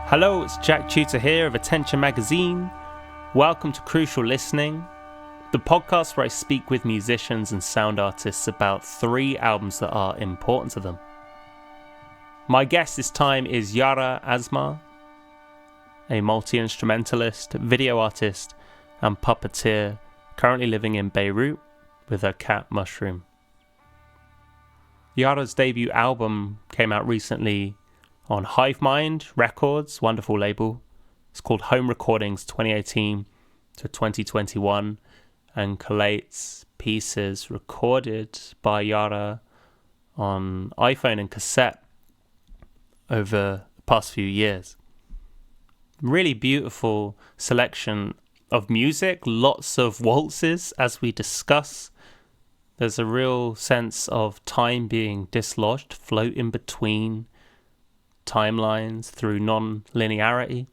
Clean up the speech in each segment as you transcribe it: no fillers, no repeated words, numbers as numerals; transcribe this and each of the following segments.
Hello, it's Jack Tutor here of Attention Magazine. Welcome to Crucial Listening, the podcast where I speak with musicians and sound artists about 3 albums that are important to them. My guest this time is Yara Asmar, a multi-instrumentalist, video artist, and puppeteer currently living in Beirut with her cat Mushroom. Yara's debut album came out recently on Hive Mind Records, wonderful label. It's called Home Recordings 2018 to 2021 and collates pieces recorded by Yara on iPhone and cassette over the past few years. Really beautiful selection of music, lots of waltzes as we discuss. There's a real sense of time being dislodged, floating between timelines through non-linearity.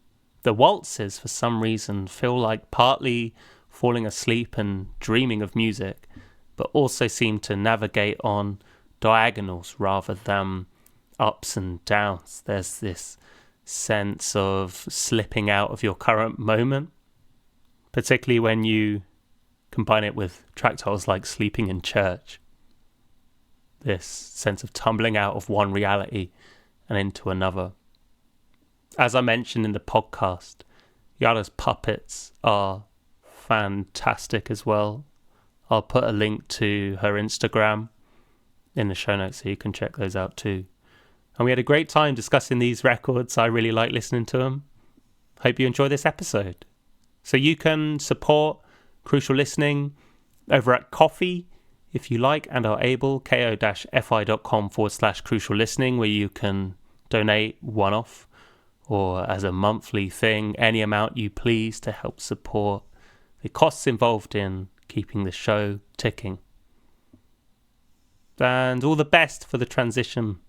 The waltzes, for some reason, feel like partly falling asleep and dreaming of music, but also seem to navigate on diagonals rather than ups and downs. There's this sense of slipping out of your current moment, particularly when you combine it with track titles like Sleeping in Church. This sense of tumbling out of one reality and into another. As I mentioned in the podcast, Yara's puppets are fantastic as well. I'll put a link to her Instagram in the show notes so you can check those out too. And we had a great time discussing these records. I really like listening to them. Hope you enjoy this episode. So you can support Crucial Listening over at Coffee if you like and are able, ko-fi.com/crucial listening, where you can donate one-off or as a monthly thing, any amount you please to help support the costs involved in keeping the show ticking. And all the best for the transition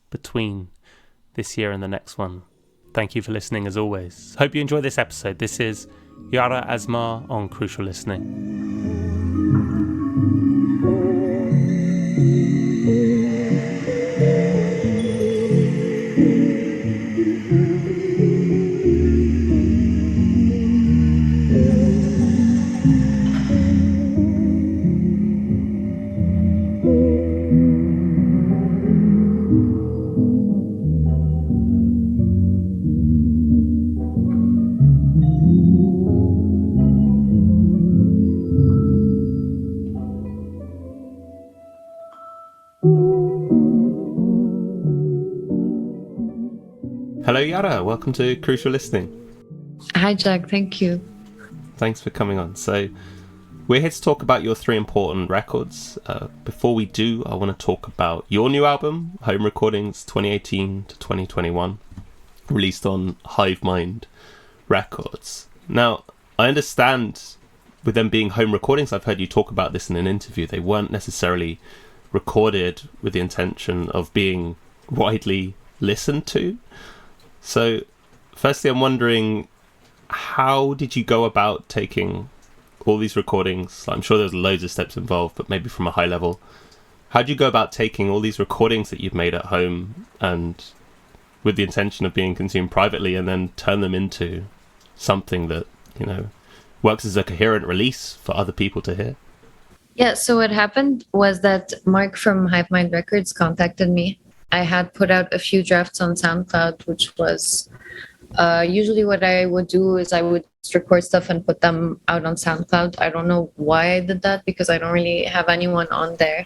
between this year and the next one. Thank you for listening as always. Hope you enjoy this episode. This is Yara Asmar on Crucial Listening. Hello Yara, welcome to Crucial Listening. Hi Jack, thank you. Thanks for coming on. So we're here to talk about your 3 important records. Before we do, I want to talk about your new album, Home Recordings 2018 to 2021, released on Hive Mind Records. Now, I understand with them being home recordings, I've heard you talk about this in an interview, they weren't necessarily recorded with the intention of being widely listened to. So, firstly, I'm wondering, how did you go about taking all these recordings? I'm sure there's loads of steps involved, but maybe from a high level. How do you go about taking all these recordings that you've made at home and with the intention of being consumed privately and then turn them into something that, works as a coherent release for other people to hear? Yeah, so what happened was that Mark from Hive Mind Records contacted me. I had put out a few drafts on SoundCloud, which was usually what I would do is I would record stuff and put them out on SoundCloud. I don't know why I did that because I don't really have anyone on there.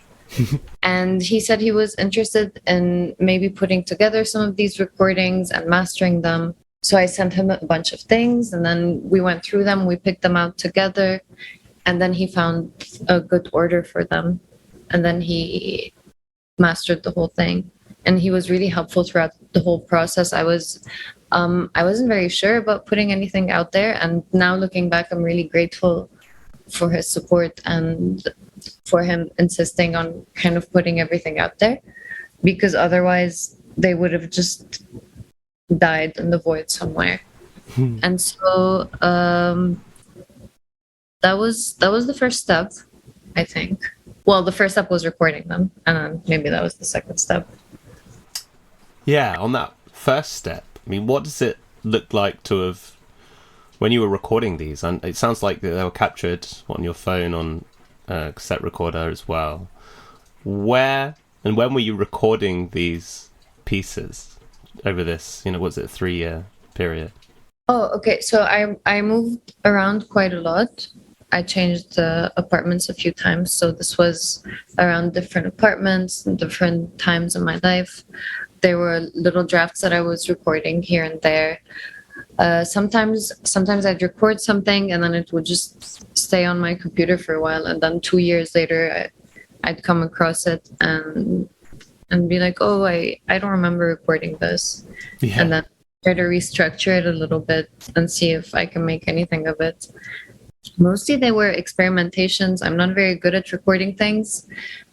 And he said he was interested in maybe putting together some of these recordings and mastering them. So I sent him a bunch of things and then we went through them, we picked them out together, and then he found a good order for them. And then he mastered the whole thing. And he was really helpful throughout the whole process. I wasn't very sure about putting anything out there. And now looking back, I'm really grateful for his support and for him insisting on kind of putting everything out there, because otherwise they would have just died in the void somewhere. And so that was the first step, I think. Well, the first step was recording them, and then maybe that was the second step. Yeah, on that first step, I mean, what does it look like to have when you were recording these? And it sounds like they were captured on your phone on a cassette recorder as well. Where and when were you recording these pieces over this, was it a 3-year period? Oh, okay. So I moved around quite a lot. I changed apartments a few times. So this was around different apartments and different times in my life. There were little drafts that I was recording here and there. Sometimes I'd record something and then it would just stay on my computer for a while. And then 2 years later, I'd come across it and be like, oh, I don't remember recording this. Yeah. And then try to restructure it a little bit and see if I can make anything of it. Mostly they were experimentations. I'm not very good at recording things,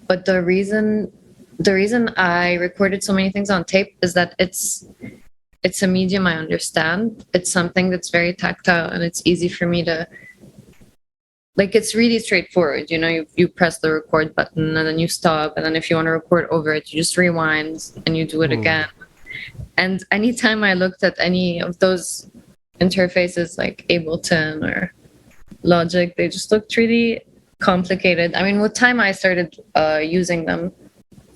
but the reason I recorded so many things on tape is that it's a medium I understand. It's something that's very tactile and it's easy for me to, like, it's really straightforward. You press the record button and then you stop. And then if you want to record over it, you just rewind and you do it again. And anytime I looked at any of those interfaces like Ableton or Logic, they just looked really complicated. I mean, with time I started using them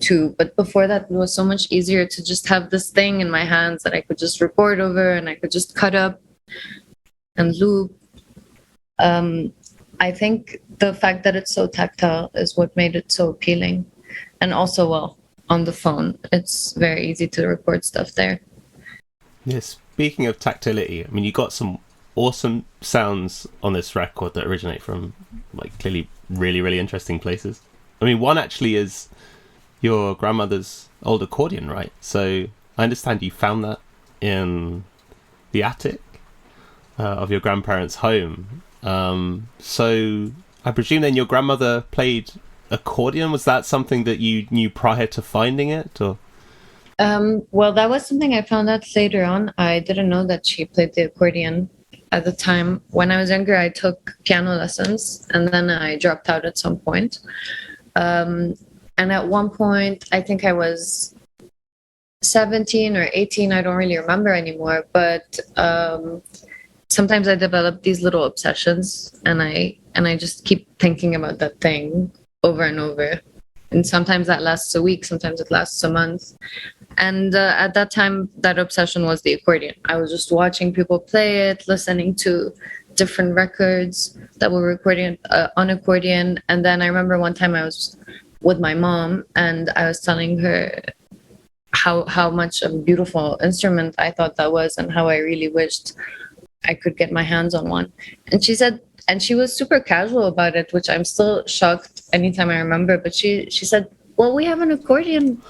too, but before that it was so much easier to just have this thing in my hands that I could just record over and I could just cut up and loop. I think the fact that it's so tactile is what made it so appealing. And also, well, on the phone, it's very easy to record stuff there. Yeah, speaking of tactility, I mean, you got some awesome sounds on this record that originate from, like, clearly really, really interesting places. I mean, one actually is your grandmother's old accordion, right? So I understand you found that in the attic of your grandparents' home. So I presume then your grandmother played accordion. Was that something that you knew prior to finding it, or? Well, that was something I found out later on. I didn't know that she played the accordion at the time. When I was younger, I took piano lessons and then I dropped out at some point. And at one point, I think I was 17 or 18, I don't really remember anymore, but sometimes I develop these little obsessions and I just keep thinking about that thing over and over. And sometimes that lasts a week, sometimes it lasts a month. And at that time, that obsession was the accordion. I was just watching people play it, listening to different records that were recorded on accordion. And then I remember one time I was with my mom and I was telling her how much a beautiful instrument I thought that was and how I really wished I could get my hands on one. And she said, and she was super casual about it, which I'm still shocked anytime I remember, but she said, well, we have an accordion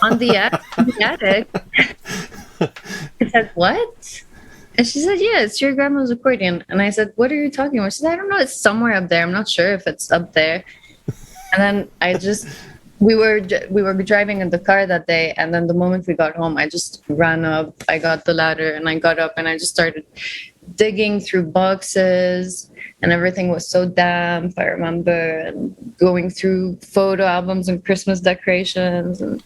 on the attic. I said, what? And she said, yeah, it's your grandma's accordion. And I said, what are you talking about? She said, I don't know, it's somewhere up there. I'm not sure if it's up there. And then we were driving in the car that day, and then the moment we got home, I just ran up, I got the ladder and I got up and I just started digging through boxes, and everything was so damp, I remember, and going through photo albums and Christmas decorations, and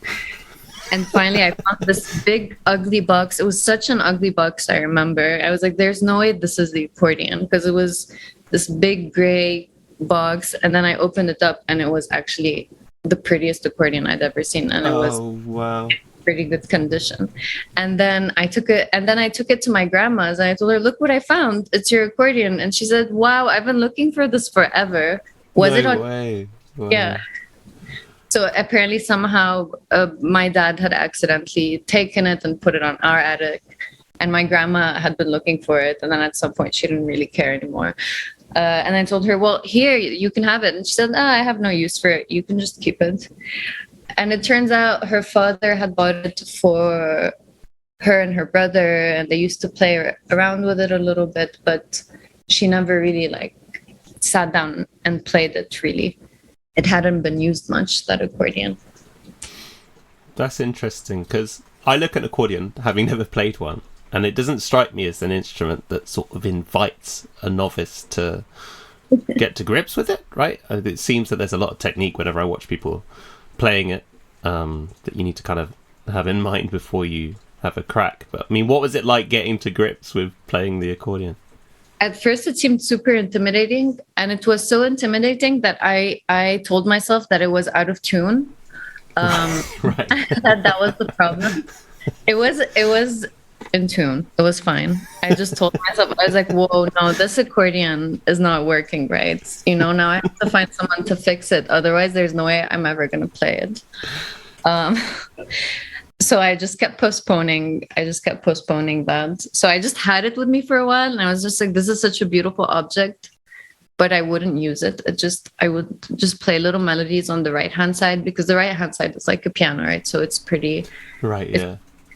finally I found this big ugly box. It was such an ugly box, I remember. I was like, there's no way this is the accordion, because it was this big gray box, and then I opened it up and it was actually the prettiest accordion I'd ever seen, and it was wow, pretty good condition. And then I took it to my grandma's and I told her, look what I found, it's your accordion. And she said, wow, I've been looking for this forever. Was it on way. Wow. Yeah. So apparently somehow my dad had accidentally taken it and put it on our attic, and my grandma had been looking for it, and then at some point she didn't really care anymore. And I told her, well, here, you can have it. And she said, I have no use for it. You can just keep it. And it turns out her father had bought it for her and her brother, and they used to play around with it a little bit, but she never really sat down and played it really. It hadn't been used much, that accordion. That's interesting, because I look at an accordion, having never played one, and it doesn't strike me as an instrument that sort of invites a novice to get to grips with it, right? It seems that there's a lot of technique whenever I watch people playing it that you need to kind of have in mind before you have a crack. But I mean, what was it like getting to grips with playing the accordion? At first, it seemed super intimidating, and it was so intimidating that I told myself that it was out of tune. Right. That was the problem. It was in tune. It was fine. I just told myself, I was like, whoa, no, this accordion is not working right. Now I have to find someone to fix it. Otherwise, there's no way I'm ever going to play it. So I just kept postponing. That. So I just had it with me for a while, and I was just like, this is such a beautiful object, but I wouldn't use it. I would just play little melodies on the right-hand side, because the right-hand side is like a piano, right? So it's pretty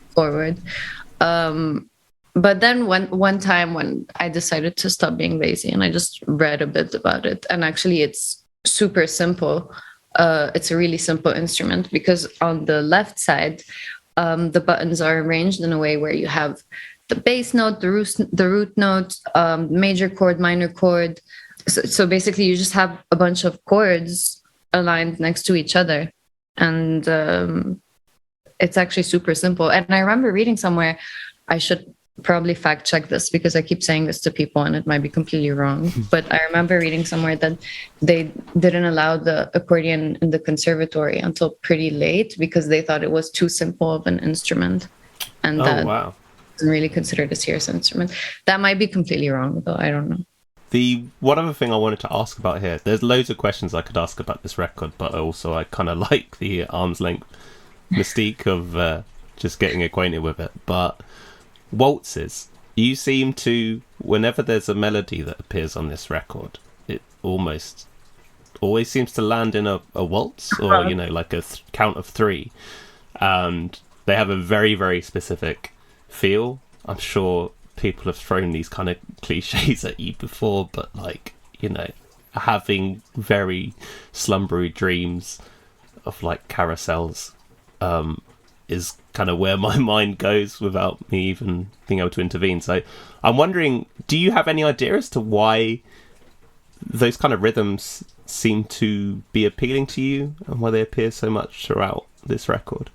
forward. But then one time when I decided to stop being lazy, and I just read a bit about it, and actually it's super simple. It's a really simple instrument, because on the left side, the buttons are arranged in a way where you have the bass note, the root note, major chord, minor chord. So basically, you just have a bunch of chords aligned next to each other, and it's actually super simple. And I remember reading somewhere, I should probably fact check this because I keep saying this to people and it might be completely wrong. But I remember reading somewhere that they didn't allow the accordion in the conservatory until pretty late because they thought it was too simple of an instrument. And that wasn't really considered a serious instrument. That might be completely wrong, though. I don't know. The one other thing I wanted to ask about here, there's loads of questions I could ask about this record, but also I kind of like the arm's length mystique of just getting acquainted with it. But waltzes, you seem to, whenever there's a melody that appears on this record, it almost always seems to land in a waltz, or like a count of three, and they have a very, very specific feel. I'm sure people have thrown these kind of cliches at you before, but having very slumbery dreams of like carousels is kind of where my mind goes without me even being able to intervene. So I'm wondering, do you have any idea as to why those kind of rhythms seem to be appealing to you and why they appear so much throughout this record?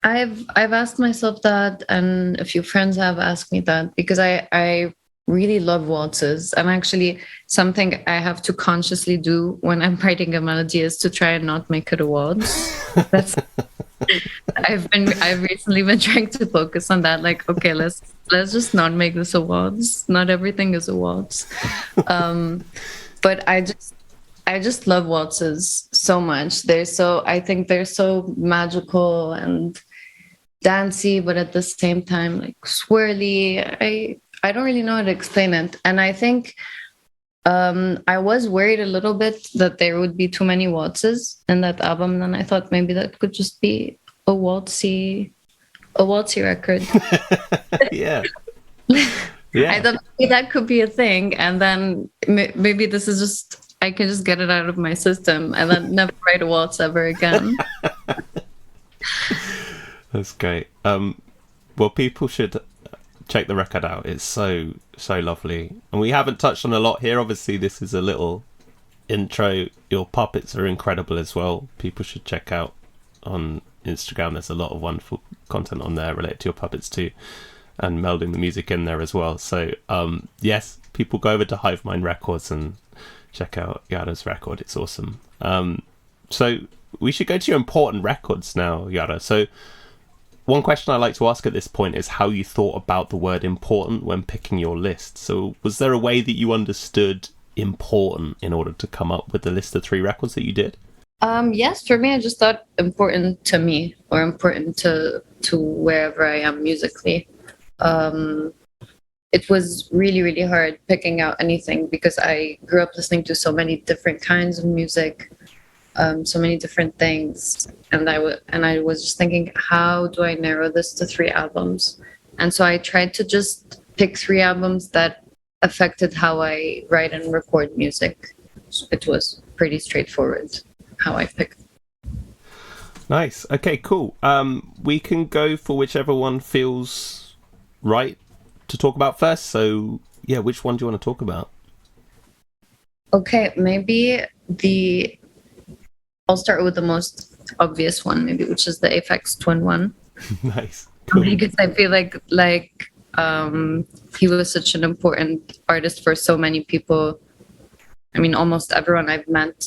I've asked myself that, and a few friends have asked me that, because I really love waltzes, and actually something I have to consciously do when I'm writing a melody is to try and not make it a waltz. That's I've recently been trying to focus on that. Like, okay, let's just not make this a waltz. Not everything is a waltz. But I just love waltzes so much. I think they're so magical and dancey, but at the same time like swirly. I don't really know how to explain it. And I think I was worried a little bit that there would be too many waltzes in that album, and I thought maybe that could just be a waltzy record. Yeah. I thought maybe that could be a thing, and then maybe this is just, I can just get it out of my system and then never write a waltz ever again. That's great. Well, people should check the record out. It's so lovely, and we haven't touched on a lot here. Obviously, this is a little intro. Your puppets are incredible as well. People should check out on Instagram. There's a lot of wonderful content on there related to your puppets too, and melding the music in there as well. So yes, people go over to Hive Mind Records and check out Yara's record. It's awesome. So we should go to your important records now, Yara. So one question I like to ask at this point is how you thought about the word important when picking your list. So was there a way that you understood important in order to come up with the list of 3 records that you did? Yes, for me, I just thought important to me, or important to wherever I am musically. It was really, really hard picking out anything because I grew up listening to so many different kinds of music, so many different things, and I was just thinking, how do I narrow this to 3 albums? And so I tried to just pick 3 albums that affected how I write and record music. It was pretty straightforward how I picked. Nice. Okay, cool. We can go for whichever one feels right to talk about first. So yeah, which one do you want to talk about? Okay, maybe I'll start with the most obvious one, maybe, which is the Aphex Twin one. Nice. Cool. because I feel like he was such an important artist for so many people. I mean, almost everyone I've met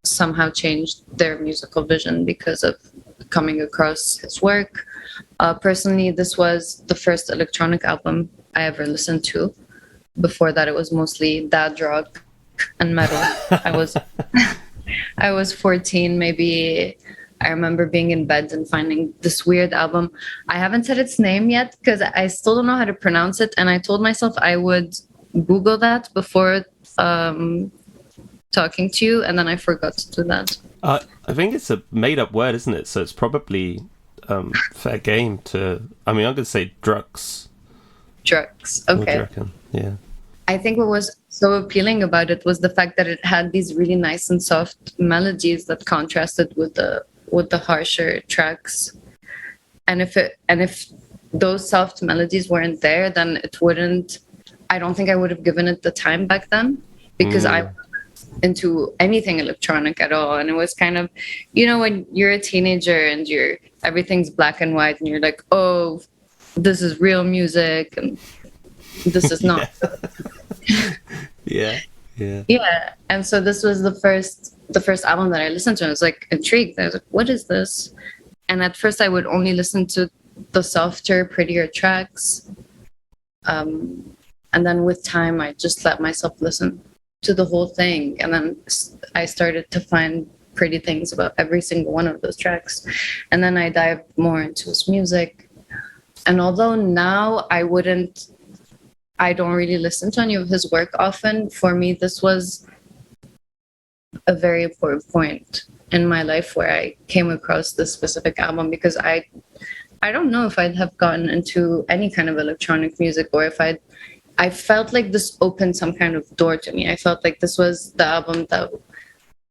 somehow changed their musical vision because of coming across his work. Personally, this was the first electronic album I ever listened to. Before that, it was mostly dad rock and metal. I was I was 14, maybe. I remember being in bed and finding this weird album. I haven't said its name yet because I still don't know how to pronounce it. And I told myself I would Google that before talking to you, and then I forgot to do that. I think it's a made-up word, isn't it? So it's probably fair game to... I mean, I'm going to say drugs. Drugs. What do you Okay. reckon? Yeah. I think what was so appealing about it was the fact that it had these really nice and soft melodies that contrasted with the harsher tracks. And if those soft melodies weren't there, then it wouldn't... I don't think I would have given it the time back then, because I wasn't into anything electronic at all. And it was kind of, when you're a teenager and everything's black and white and you're like, oh, this is real music and this is not. Yeah. Yeah. And so this was the first album that I listened to. I was like intrigued. I was like, what is this? And at first I would only listen to the softer, prettier tracks. And then with time, I just let myself listen to the whole thing. And then I started to find pretty things about every single one of those tracks. And then I dived more into his music. And although now I don't really listen to any of his work often, for me, this was a very important point in my life where I came across this specific album, because I don't know if I'd have gotten into any kind of electronic music, or if I felt like this opened some kind of door to me. I felt like this was the album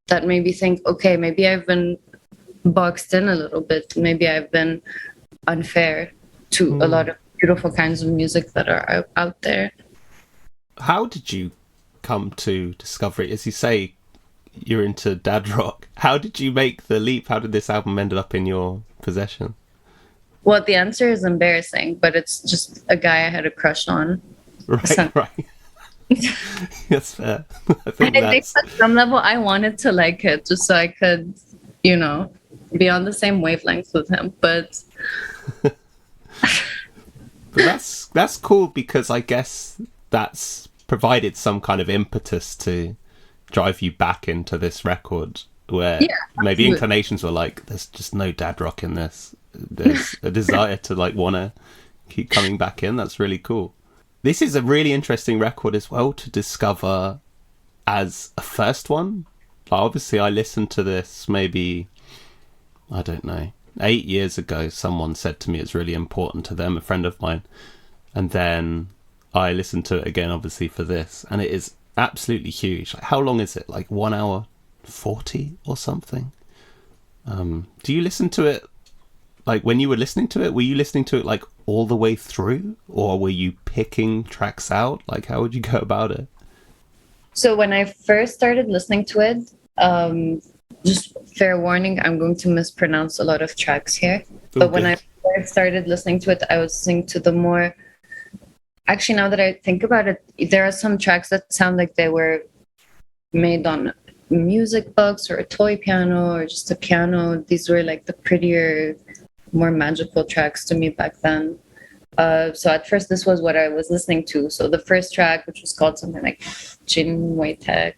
that made me think, okay, maybe I've been boxed in a little bit. Maybe I've been unfair to a lot of beautiful kinds of music that are out there. How did you come to discover it? As you say, you're into dad rock. How did you make the leap? How did this album end up in your possession? Well, the answer is embarrassing, but it's just a guy I had a crush on. Right. That's fair. I think at some level I wanted to like it just so I could, be on the same wavelength with him. But that's cool, because I guess that's provided some kind of impetus to drive you back into this record, where maybe inclinations were like, there's just no dad rock in this. There's a desire to want to keep coming back in. That's really cool. This is a really interesting record as well to discover as a first one. Obviously, I listened to this maybe, I don't know, 8 years ago. Someone said to me it's really important to them, a friend of mine. And then I listened to it again, obviously, for this. And it is absolutely huge. How long is it? 1 hour 40 or something? Do you listen to it? When you were listening to it, were you listening to it all the way through, or were you picking tracks out? How would you go about it? So when I first started listening to it, just fair warning, I'm going to mispronounce a lot of tracks here. But when I first started listening to it, I was listening to the more... Actually, now that I think about it, there are some tracks that sound like they were made on a music box or a toy piano or just a piano. These were the prettier, more magical tracks to me back then. So at first this was what I was listening to. So the first track, which was called something like Jin Waitek,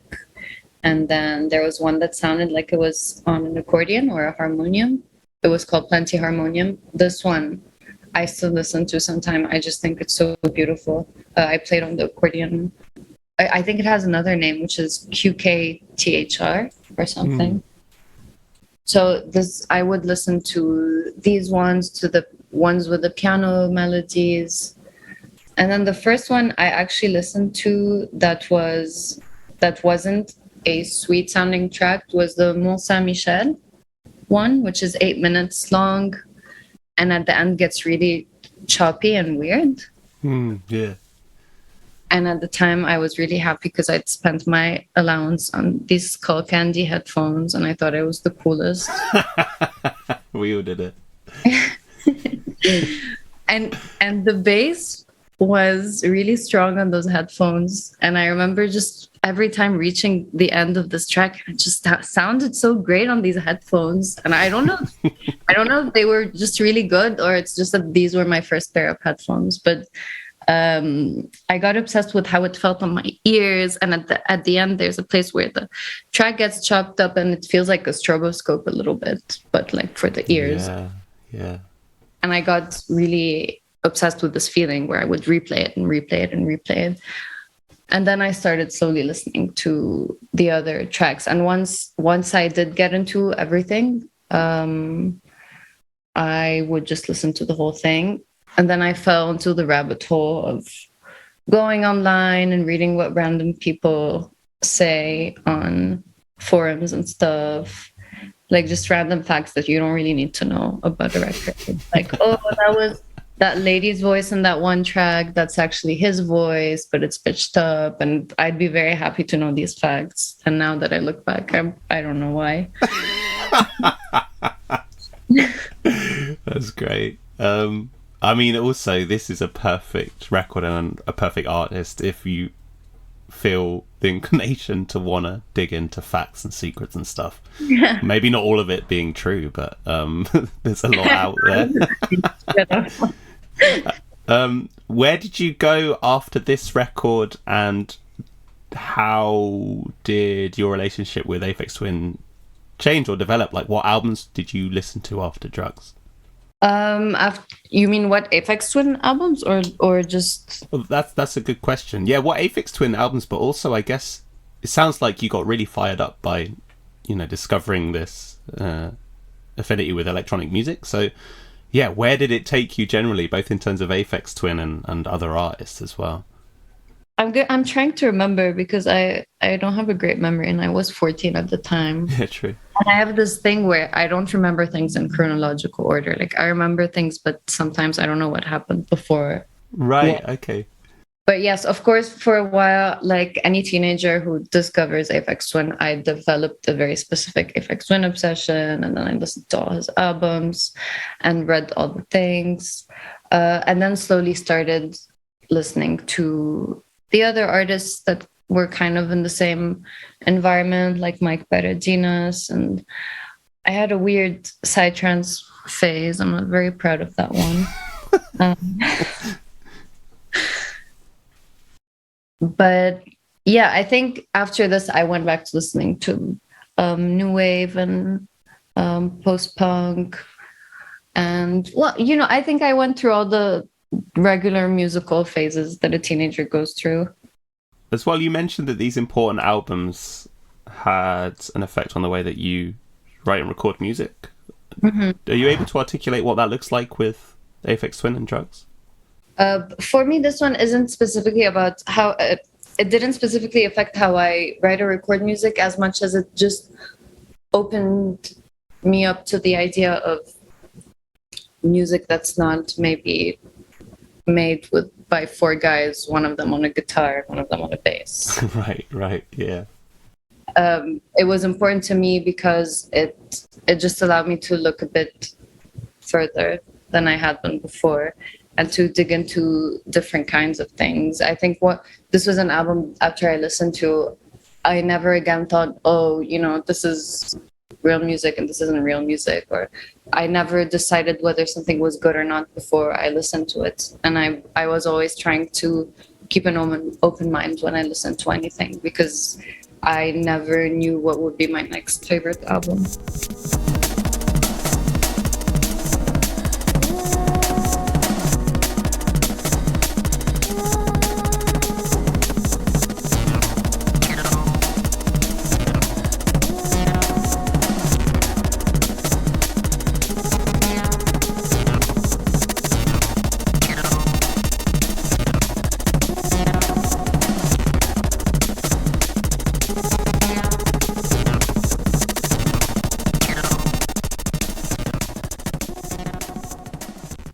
and then there was one that sounded like it was on an accordion or a harmonium. It was called Plenty Harmonium. This one I still listen to sometime. I just think it's so beautiful. I played on the accordion. I think it has another name, which is QKTHR or something. So I would listen to these ones, to the ones with the piano melodies. And then the first one I actually listened to that wasn't a sweet sounding track was the Mont Saint-Michel one, which is 8 minutes long. And at the end gets really choppy and weird. Yeah. And at the time, I was really happy because I'd spent my allowance on these Skullcandy headphones, and I thought it was the coolest. We all did it. And the bass was really strong on those headphones, and I remember just every time reaching the end of this track, it just sounded so great on these headphones. And I don't know if they were just really good, or it's just that these were my first pair of headphones, but I got obsessed with how it felt on my ears. And at the end, there's a place where the track gets chopped up and it feels like a stroboscope a little bit, but like for the ears. Yeah. And I got really obsessed with this feeling where I would replay it and replay it and replay it. And then I started slowly listening to the other tracks. And once I did get into everything, I would just listen to the whole thing. And then I fell into the rabbit hole of going online and reading what random people say on forums and stuff. Like just random facts that you don't really need to know about a record. Like, oh, that was that lady's voice in that one track. That's actually his voice, but it's pitched up. And I'd be very happy to know these facts. And now that I look back, I don't know why. That's great. I mean, also, this is a perfect record and a perfect artist if you feel the inclination to want to dig into facts and secrets and stuff. Yeah. Maybe not all of it being true, but there's a lot out there. Where did you go after this record, and how did your relationship with Aphex Twin change or develop? Like, what albums did you listen to after Drugs? You mean what Aphex Twin albums, or just? Well, that's a good question. Yeah, what Aphex Twin albums, but also I guess it sounds like you got really fired up by, discovering this affinity with electronic music. So, yeah, where did it take you generally, both in terms of Aphex Twin and other artists as well? I'm trying to remember because I don't have a great memory, and I was 14 at the time. Yeah, true. And I have this thing where I don't remember things in chronological order. Like I remember things, but sometimes I don't know what happened before. Right. Okay. But yes, of course, for a while, like any teenager who discovers Aphex Twin, I developed a very specific Aphex Twin obsession, and then I listened to all his albums and read all the things, and then slowly started listening to the other artists that were kind of in the same environment, like Mike Beredinas. And I had a weird psytrance phase. I'm not very proud of that one. But yeah, I think after this, I went back to listening to new wave and post-punk. And well, I think I went through all the regular musical phases that a teenager goes through. As well, you mentioned that these important albums had an effect on the way that you write and record music. Mm-hmm. Are you able to articulate what that looks like with Aphex Twin and Drugs? For me, this one isn't specifically about how it didn't specifically affect how I write or record music as much as it just opened me up to the idea of music that's not maybe made by four guys, one of them on a guitar, one of them on a bass. Right, yeah. It was important to me because it just allowed me to look a bit further than I had been before, and to dig into different kinds of things. I think this was an album after I listened to, I never again thought, oh, this is real music and this isn't real music, or I never decided whether something was good or not before I listened to it. And I was always trying to keep an open mind when I listened to anything, because I never knew what would be my next favorite album.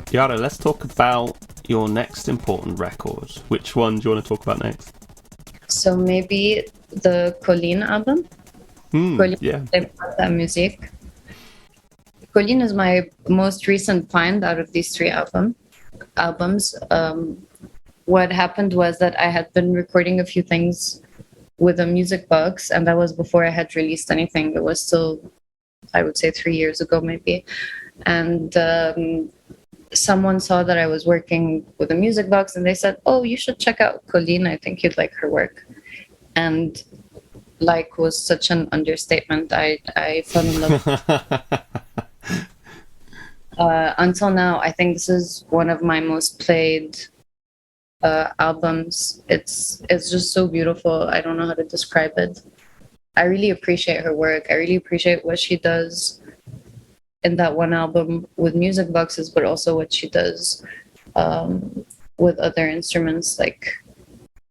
Yara, let's talk about your next important record. Which one do you want to talk about next? So maybe the Colleen album. Colleen, yeah. Music. Colleen is my most recent find out of these three albums. What happened was that I had been recording a few things with a music box, and that was before I had released anything. It was still, I would say, 3 years ago, maybe. And someone saw that I was working with a music box, and they said, "Oh, you should check out Colleen. I think you'd like her work." And like was such an understatement. I fell in love. Until now, I think this is one of my most played albums. It's just so beautiful. I don't know how to describe it. I really appreciate her work. I really appreciate what she does in that one album with music boxes, but also what she does with other instruments, like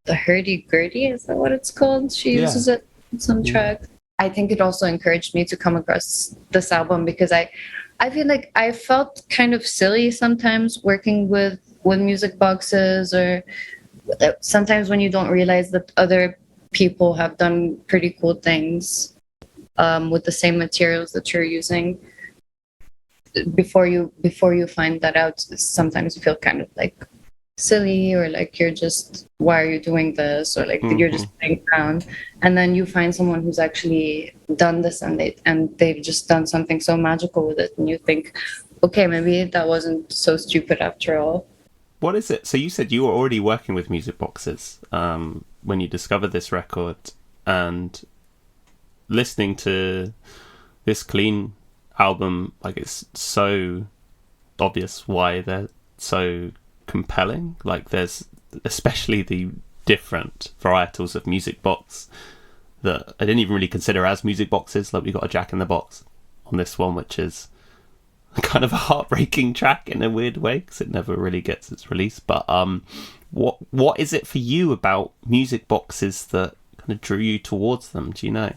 the hurdy-gurdy. Is that what it's called? She uses it in some track. I think it also encouraged me to come across this album because I feel like I felt kind of silly sometimes working with music boxes, or sometimes when you don't realize that other people have done pretty cool things with the same materials that you're using. Before you find that out, sometimes you feel kind of like silly, or like you're just, why are you doing this, or like you're just playing around, and then you find someone who's actually done this and they've just done something so magical with it, and you think, okay, maybe that wasn't so stupid after all. What is it? So you said you were already working with music boxes when you discovered this record, and listening to this clean album, like, it's so obvious why they're so compelling. Like, there's especially the different varietals of music box that I didn't even really consider as music boxes. Like, we got a Jack in the Box on this one, which is kind of a heartbreaking track in a weird way because it never really gets its release. But what is it for you about music boxes that kind of drew you towards them? Do you know?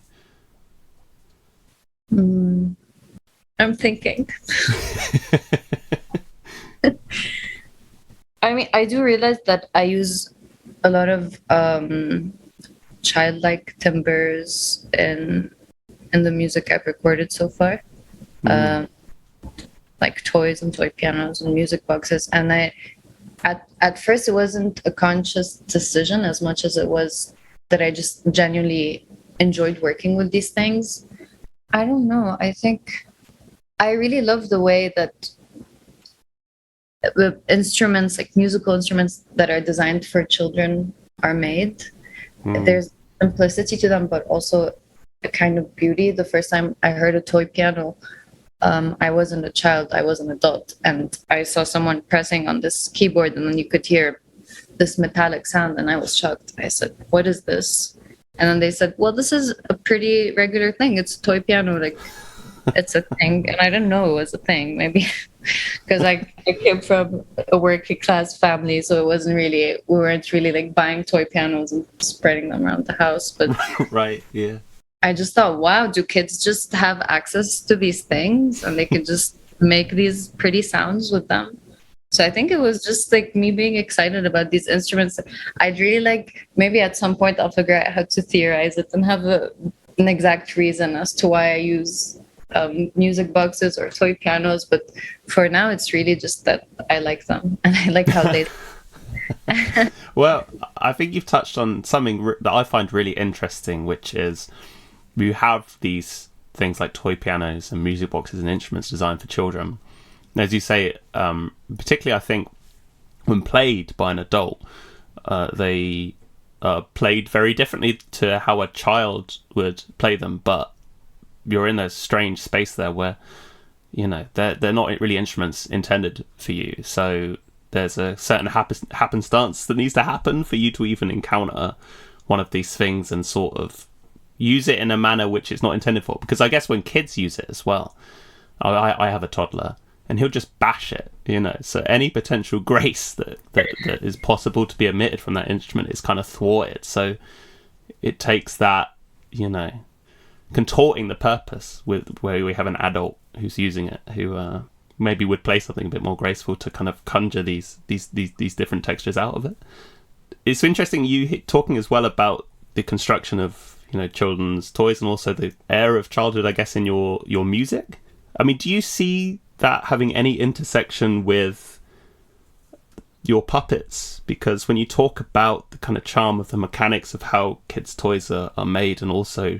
I'm thinking. I mean, I do realize that I use a lot of childlike timbers in the music I've recorded so far. Like toys and toy pianos and music boxes. And at first it wasn't a conscious decision as much as it was that I just genuinely enjoyed working with these things. I don't know. I think I really love the way that the instruments, like musical instruments that are designed for children, are made. There's simplicity to them, but also a kind of beauty. The first time I heard a toy piano, I wasn't a child, I was an adult, and I saw someone pressing on this keyboard, and then you could hear this metallic sound, and I was shocked. I said, "What is this?" And then they said, "Well, this is a pretty regular thing. It's a toy piano, like it's a thing." And I didn't know it was a thing, maybe because I came from a working class family, so we weren't really like buying toy pianos and spreading them around the house. But Right, yeah. I just thought, wow, do kids just have access to these things and they could just make these pretty sounds with them? So I think it was just like me being excited about these instruments. I'd really like, maybe at some point I'll figure out how to theorize it and have an exact reason as to why I use music boxes or toy pianos. But for now, it's really just that I like them and I like how they... Well, I think you've touched on something that I find really interesting, which is you have these things like toy pianos and music boxes and instruments designed for children. And as you say, particularly I think when played by an adult, they are played very differently to how a child would play them. But you're in a strange space there where, you know, they're not really instruments intended for you. So there's a certain happenstance that needs to happen for you to even encounter one of these things and sort of use it in a manner which it's not intended for. Because I guess when kids use it as well, I have a toddler and he'll just bash it, you know. So any potential grace that is possible to be emitted from that instrument is kind of thwarted. So it takes that, you know, contorting the purpose with where we have an adult who's using it, who maybe would play something a bit more graceful to kind of conjure these different textures out of it. It's interesting you talking as well about the construction of, you know, children's toys and also the air of childhood, I guess, in your music. I mean, do you see that having any intersection with your puppets? Because when you talk about the kind of charm of the mechanics of how kids' toys are made, and also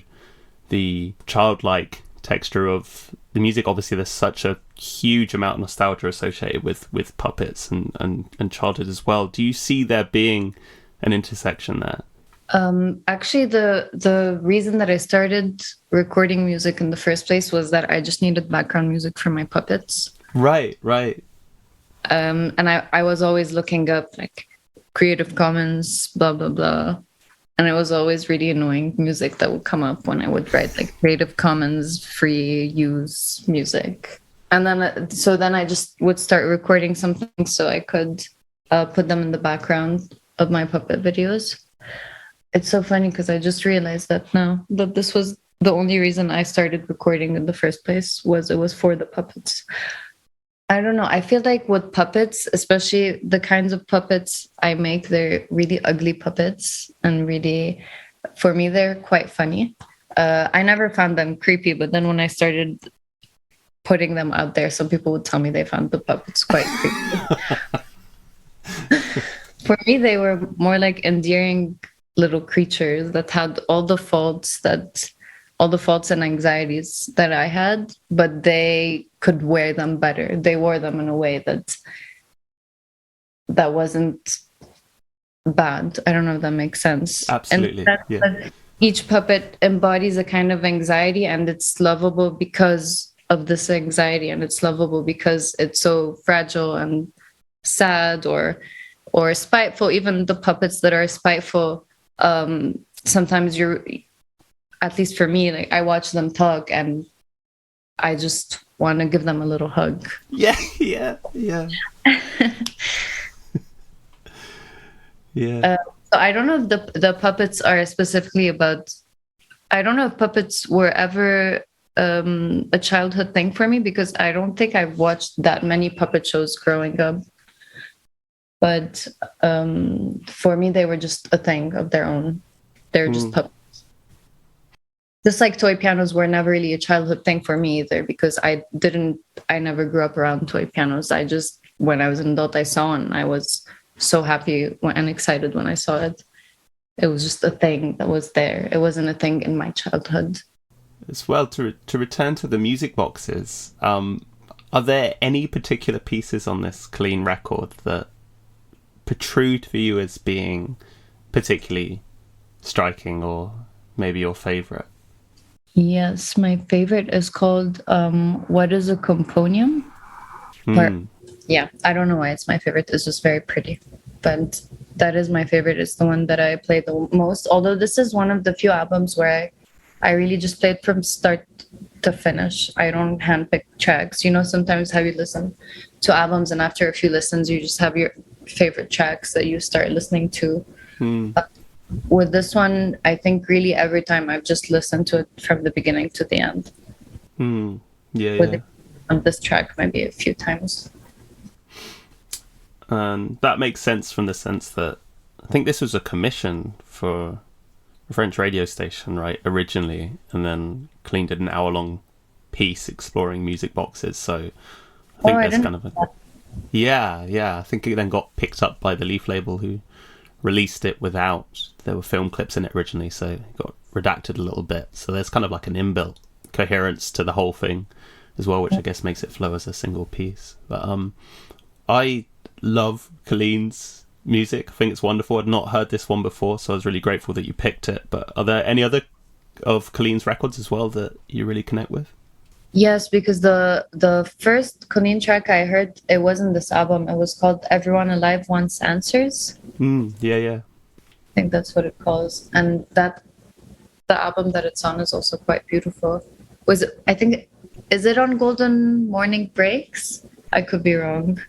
the childlike texture of the music, obviously there's such a huge amount of nostalgia associated with puppets and childhood as well. Do you see there being an intersection there? Actually, the reason that I started recording music in the first place was that I just needed background music for my puppets. Right, right. And I was always looking up like Creative Commons, blah, blah, blah. And it was always really annoying music that would come up when I would write like Creative Commons free use music. And then I just would start recording something so I could put them in the background of my puppet videos. It's so funny because I just realized that now that this was the only reason I started recording in the first place, was it was for the puppets. I don't know. I feel like with puppets, especially the kinds of puppets I make, they're really ugly puppets. And really, for me, they're quite funny. I never found them creepy, but then when I started putting them out there, some people would tell me they found the puppets quite creepy. For me, they were more like endearing little creatures that had all the faults and anxieties that I had, but they could wear them better. They wore them in a way that wasn't bad. I don't know if that makes sense. Absolutely. And each puppet embodies a kind of anxiety, and it's lovable because of this anxiety, and it's lovable because it's so fragile and sad or spiteful. Even the puppets that are spiteful, sometimes at least for me, like I watch them talk and I just want to give them a little hug. Yeah. Yeah. So I don't know if the puppets are specifically about, I don't know if puppets were ever a childhood thing for me, because I don't think I've watched that many puppet shows growing up. But for me, they were just a thing of their own. They're just puppets. Just like toy pianos were never really a childhood thing for me either, because I never grew up around toy pianos. When I was an adult, I saw one and I was so happy and excited when I saw it. It was just a thing that was there. It wasn't a thing in my childhood. As well, to return to the music boxes, are there any particular pieces on this clean record that protrude for you as being particularly striking, or maybe your favorite? Yes, my favorite is called What is a Componium? Yeah, I don't know why it's my favorite. It's just very pretty. But that is my favorite. It's the one that I play the most. Although this is one of the few albums where I really just play it from start to finish. I don't handpick tracks. You know, sometimes have you listen to albums and after a few listens, you just have your favorite tracks that you start listening to. With this one, I think really every time I've just listened to it from the beginning to the end. Yeah. On this track, maybe a few times. And that makes sense from the sense that I think this was a commission for a French radio station, right, originally, and then Clean did an hour-long piece exploring music boxes. So I think there's kind of a... Yeah. I think it then got picked up by the Leaf label, who released it without... There were film clips in it originally, so it got redacted a little bit. So there's kind of like an inbuilt coherence to the whole thing as well, which I guess makes it flow as a single piece. But I love Colleen's music. I think it's wonderful. I'd not heard this one before, so I was really grateful that you picked it. But are there any other of Colleen's records as well that you really connect with? Yes, because the first Colleen track I heard, it wasn't this album. It was called Everyone Alive Wants Answers. Yeah. I think that's what it calls. And that the album that it's on is also quite beautiful. Is it on Golden Morning Breaks? I could be wrong.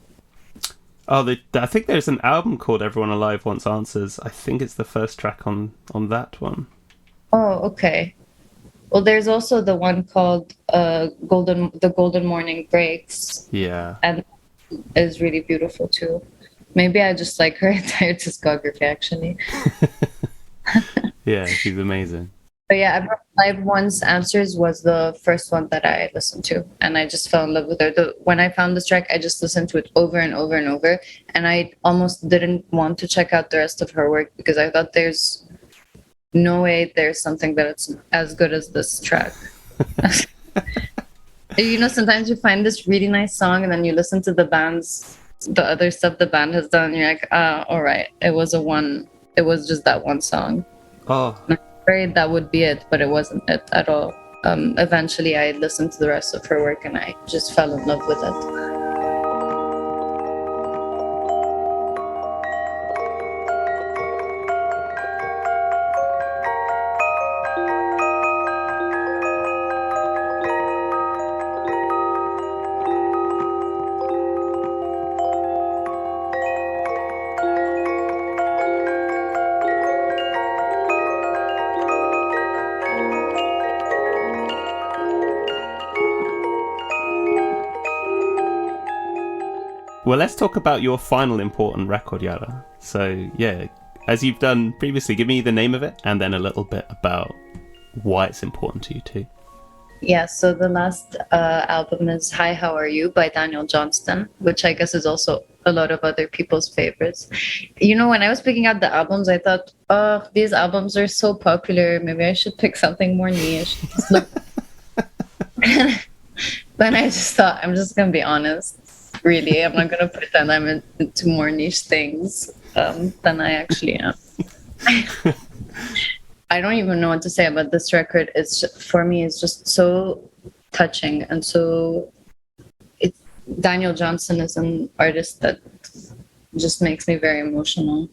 Oh, I think there's an album called Everyone Alive Wants Answers. I think it's the first track on that one. Oh, okay. Well, there's also the one called The Golden Morning Breaks. Yeah. And is really beautiful too. Maybe I just like her entire discography, actually. Yeah, she's amazing. But yeah, I've Once Answers was the first one that I listened to, and I just fell in love with her. When I found this track, I just listened to it over and over and over, and I almost didn't want to check out the rest of her work because I thought there's no way there's something that it's as good as this track. Sometimes you find this really nice song, and then you listen to the other stuff the band has done, and you're like, all right, it was just that one song. Oh, Afraid that would be it, but it wasn't it at all. Eventually, I listened to the rest of her work and I just fell in love with it. well, let's talk about your final important record, Yara. So, yeah, as you've done previously, give me the name of it and then a little bit about why it's important to you too. Yeah, so the last album is Hi, How Are You by Daniel Johnston, which I guess is also a lot of other people's favorites. When I was picking out the albums, I thought, oh, these albums are so popular. Maybe I should pick something more niche. Then I just thought, I'm just going to be honest. Really, I'm not going to pretend I'm into more niche things than I actually am. I don't even know what to say about this record. For me, it's just so touching, and Daniel Johnston is an artist that just makes me very emotional.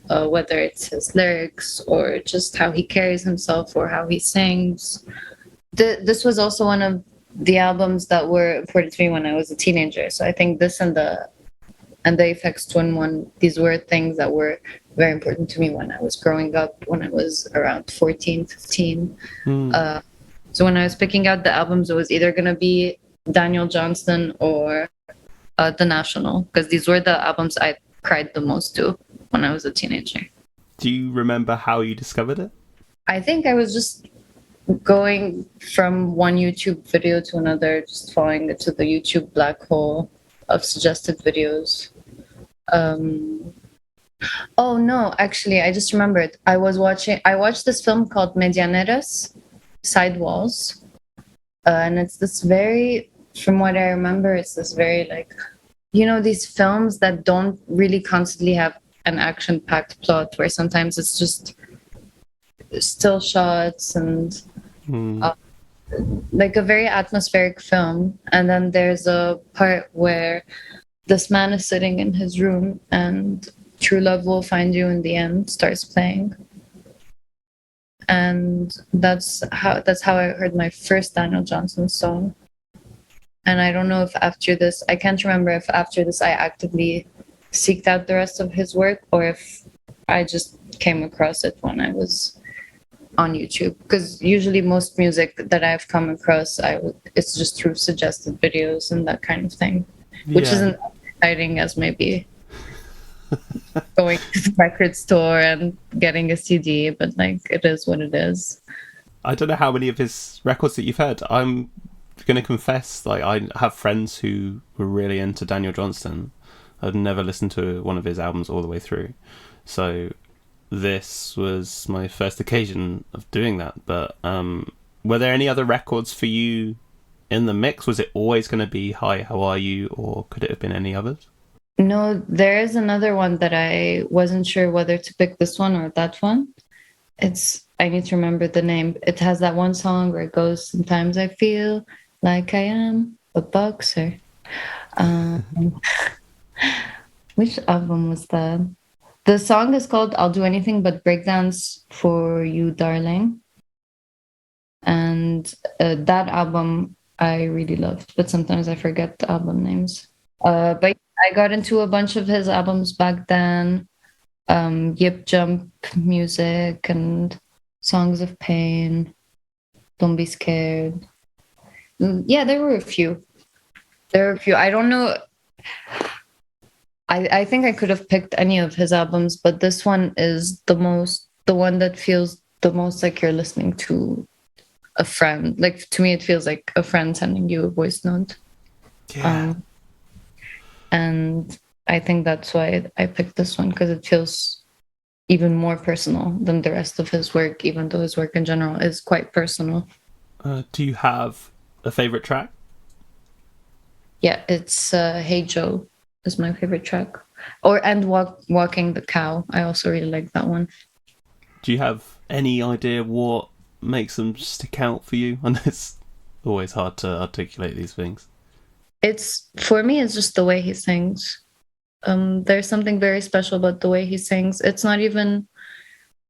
Whether it's his lyrics or just how he carries himself or how he sings. This was also one of the albums that were important to me when I was a teenager. So I think this and the Aphex Twin one, these were things that were very important to me when I was growing up, when I was around 14, 15. So when I was picking out the albums, it was either going to be Daniel Johnston or The National, because these were the albums I cried the most to when I was a teenager. Do you remember how you discovered it? I think I was just going from one YouTube video to another, just falling into the YouTube black hole of suggested videos. Oh no, actually, I just remembered. I watched this film called Medianeras, Sidewalls, and it's this from what I remember, it's this very these films that don't really constantly have an action-packed plot, where sometimes it's just still shots and a very atmospheric film. And then there's a part where this man is sitting in his room and True Love Will Find You in the End starts playing. And that's how I heard my first Daniel Johnston song. And I don't know if after this, I can't remember if after this I actively seeked out the rest of his work or if I just came across it when I was on YouTube. Because usually most music that I've come across, it's just through suggested videos and that kind of thing, which isn't as exciting as maybe going to the record store and getting a CD, but it is what it is. I don't know how many of his records that you've heard. I'm going to confess, I have friends who were really into Daniel Johnston. I'd never listened to one of his albums all the way through. So this was my first occasion of doing that. But were there any other records for you in the mix? Was it always going to be Hi, How Are You? Or could it have been any others? No, there is another one that I wasn't sure whether to pick, this one or that one. I need to remember the name. It has that one song where it goes, sometimes I feel like I am a boxer. Which album was that? The song is called I'll Do Anything But Breakdance for You, Darling. And that album I really loved, but sometimes I forget the album names. But I got into a bunch of his albums back then. Yip Jump music and Songs of Pain, Don't Be Scared. Yeah, there were a few. I don't know. I think I could have picked any of his albums, but this one is the one that feels the most like you're listening to a friend. Like to me, it feels like a friend sending you a voice note. Yeah. And I think that's why I picked this one, because it feels even more personal than the rest of his work, even though his work in general is quite personal. Do you have a favorite track? Yeah, it's Hey Joe is my favorite track. And Walking the Cow. I also really like that one. Do you have any idea what makes them stick out for you? And it's always hard to articulate these things. It's for me, it's just the way he sings. There's something very special about the way he sings. It's not even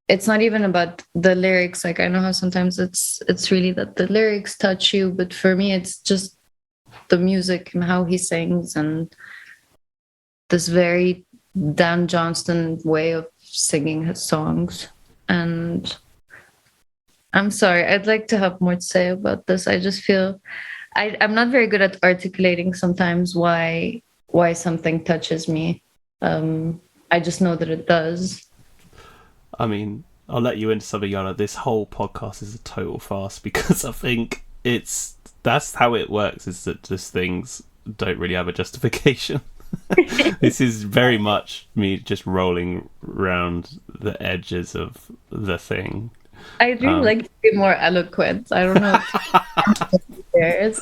about the lyrics. Like I know how sometimes it's really that the lyrics touch you, but for me it's just the music and how he sings, and this very Dan Johnston way of singing his songs. And I'm sorry, I'd like to have more to say about this. I just feel I'm not very good at articulating sometimes why something touches me. I just know that it does. I mean, I'll let you into something, Yara. This whole podcast is a total farce because I think that's how it works, is that just things don't really have a justification. This is very much me just rolling around the edges of the thing. I really like to be more eloquent. I don't know if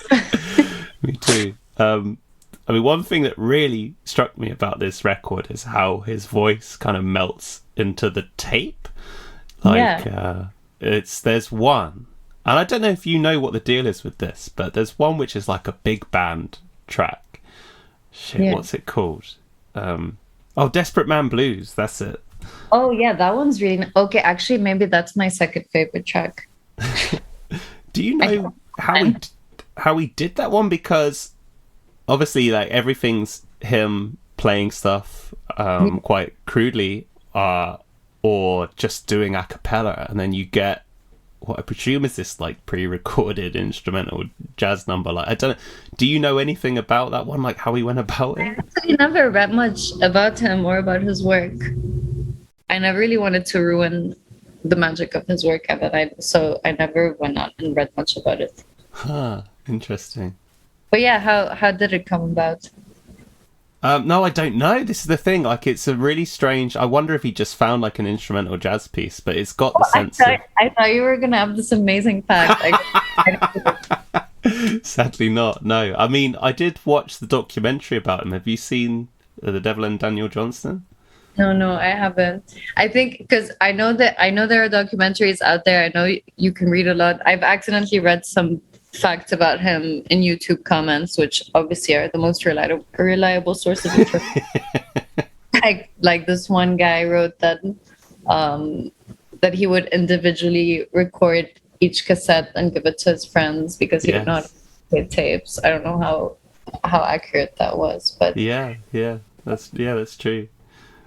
Me too. I mean, one thing that really struck me about this record is how his voice kind of melts into the tape. There's one, and I don't know if you know what the deal is with this, but there's one which is like a big band track. What's it called? Desperate Man Blues. That's it. Oh yeah, that one's really okay. Actually, maybe that's my second favorite track. Do you know how he did that one? Because obviously, like everything's him playing stuff quite crudely, or just doing a cappella, and then you get what I presume is this like pre-recorded instrumental jazz number. Like I don't know, do you know anything about that one, like how he went about it? I actually never read much about him or about his work. I never really wanted to ruin the magic of his work, so I never went out and read much about it. Interesting. But yeah, how did it come about? No, I don't know. This is the thing. Like, it's a really strange. I wonder if he just found like an instrumental jazz piece, but it's got the sense. I thought you were gonna have this amazing fact. Sadly, not. No, I mean, I did watch the documentary about him. Have you seen The Devil and Daniel Johnston? No, I haven't. I think because I know there are documentaries out there. I know you can read a lot. I've accidentally read some facts about him in YouTube comments, which obviously are the most reliable source of information. like this one guy wrote that that he would individually record each cassette and give it to his friends because he would not play tapes. I don't know how accurate that was, but that's true.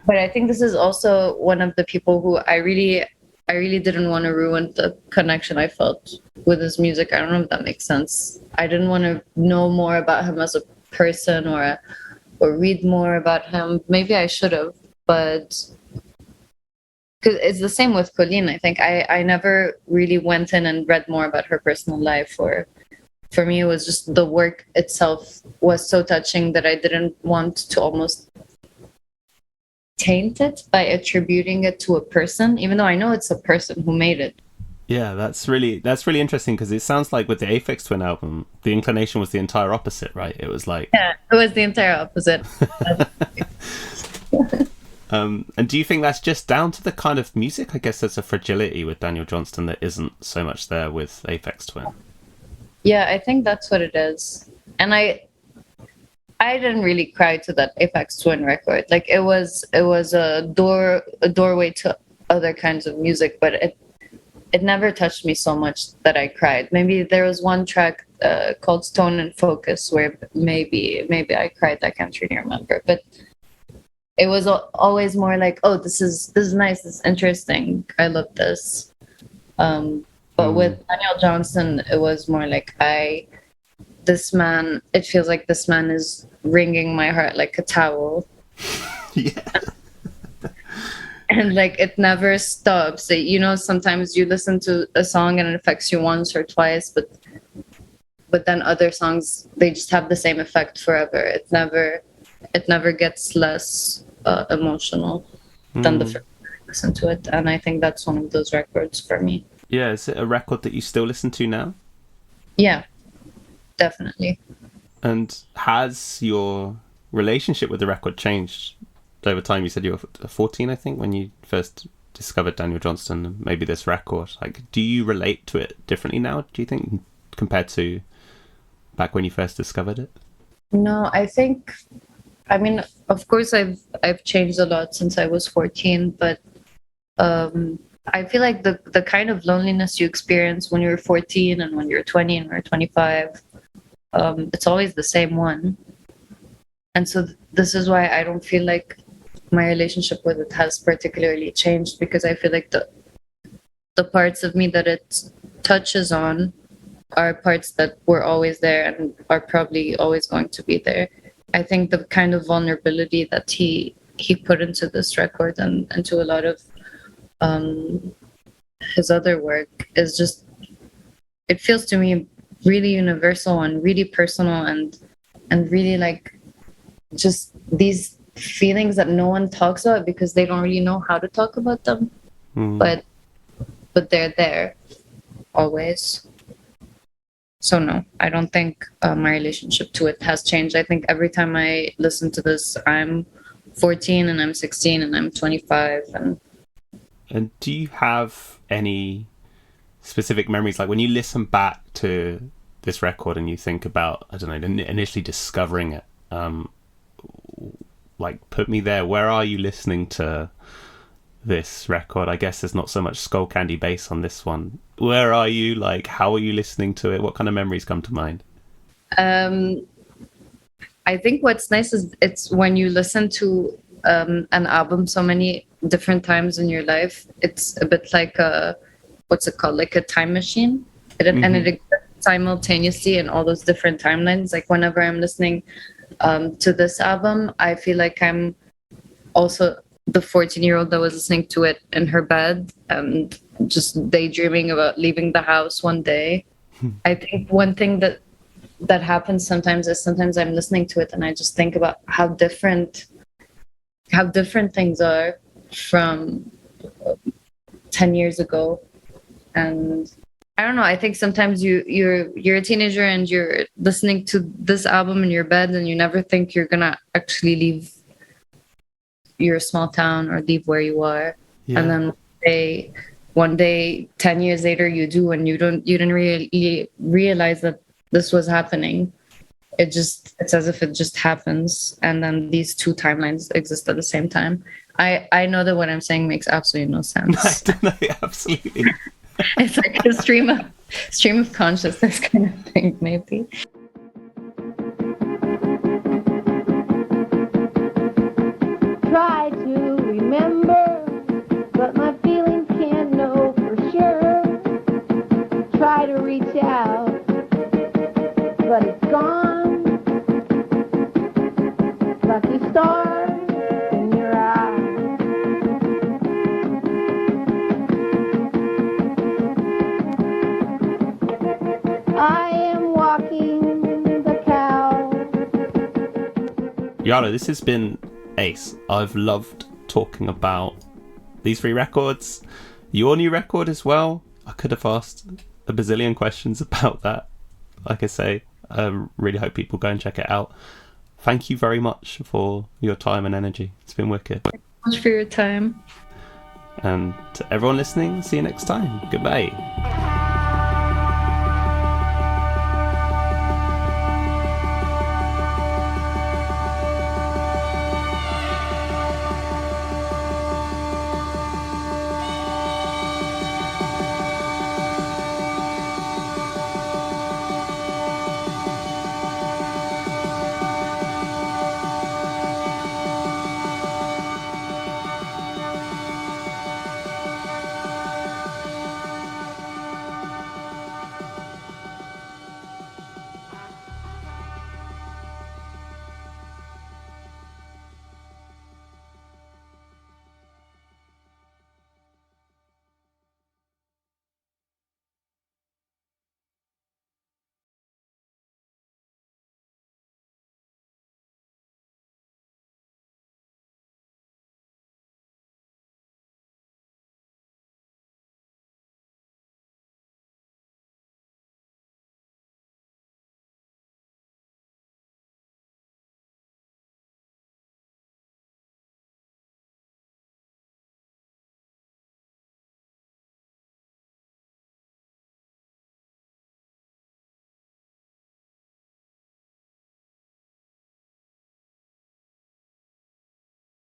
But I think this is also one of the people who I really didn't want to ruin the connection I felt with his music. I don't know if that makes sense. I didn't want to know more about him as a person or read more about him. Maybe I should have, but because it's the same with Colleen. I think I never really went in and read more about her personal life, or for me it was just the work itself was so touching that I didn't want to almost taint it by attributing it to a person, even though I know it's a person who made it. Yeah, that's really interesting, because it sounds like with the Aphex Twin album, the inclination was the entire opposite, right? It was like it was the entire opposite. And do you think that's just down to the kind of music? I guess there's a fragility with Daniel Johnston that isn't so much there with Aphex Twin. Yeah, I think that's what it is. And I didn't really cry to that Aphex Twin record. Like it was a doorway to other kinds of music, but it never touched me so much that I cried. Maybe there was one track called Stone and Focus where maybe I cried. I can't really remember, but it was always more like, oh, this is nice, this is interesting, I love this. But with Daniel Johnston, it was more like this man, it feels like this man is wringing my heart like a towel. Yeah. and like it never stops. You know, sometimes you listen to a song and it affects you once or twice, but then other songs, they just have the same effect forever. It never gets less emotional than the first time I listen to it, and I think that's one of those records for me. Yeah, is it a record that you still listen to now? Yeah, definitely. And has your relationship with the record changed over time? You said you were 14, I think, when you first discovered Daniel Johnston and maybe this record. Like, do you relate to it differently now, do you think, compared to back when you first discovered it? No, I mean, of course, I've changed a lot since I was 14, but I feel like the kind of loneliness you experience when you're 14 and when you're 20 and you're 25, it's always the same one. And so this is why I don't feel like my relationship with it has particularly changed, because I feel like the parts of me that it touches on are parts that were always there and are probably always going to be there. I think the kind of vulnerability that he put into this record and into a lot of his other work is just, it feels to me really universal and really personal, and really like just these feelings that no one talks about because they don't really know how to talk about them. But they're there always. So no, I don't think my relationship to it has changed. I think every time I listen to this, I'm 14 and I'm 16 and I'm 25. And do you have any specific memories, like when you listen back to this record and you think about, I don't know, initially discovering it, like put me there, where are you listening to this record? I guess there's not so much Skullcandy bass on this one. Where are you? Like, how are you listening to it? What kind of memories come to mind? I think what's nice is it's when you listen to an album so many different times in your life, it's a bit like what's it called? Like a time machine. And it exists simultaneously in all those different timelines. Like whenever I'm listening to this album, I feel like I'm also the 14-year-old that was listening to it in her bed and just daydreaming about leaving the house one day. I think one thing that happens sometimes is sometimes I'm listening to it and I just think about how different things are from 10 years ago. And I don't know, I think sometimes you're a teenager and you're listening to this album in your bed and you never think you're gonna actually leave your small town or leave where you are. Yeah. And then one day 10 years later you do, and you didn't really realize that this was happening. It's as if it just happens, and then these two timelines exist at the same time. I know that what I'm saying makes absolutely no sense. No, absolutely. It's like a stream of consciousness kind of thing, maybe. Try to remember, but my feelings can't know for sure. Try to reach out, but it's gone. Lucky stars in your eyes. I am walking the cow. Yara, this has been ace. I've loved talking about these three records, your new record as well. I could have asked a bazillion questions about that. Like I say, I really hope people go and check it out. Thank you very much for your time and energy. It's been wicked. Thank you so much for your time. And to everyone listening, see you next time. Goodbye.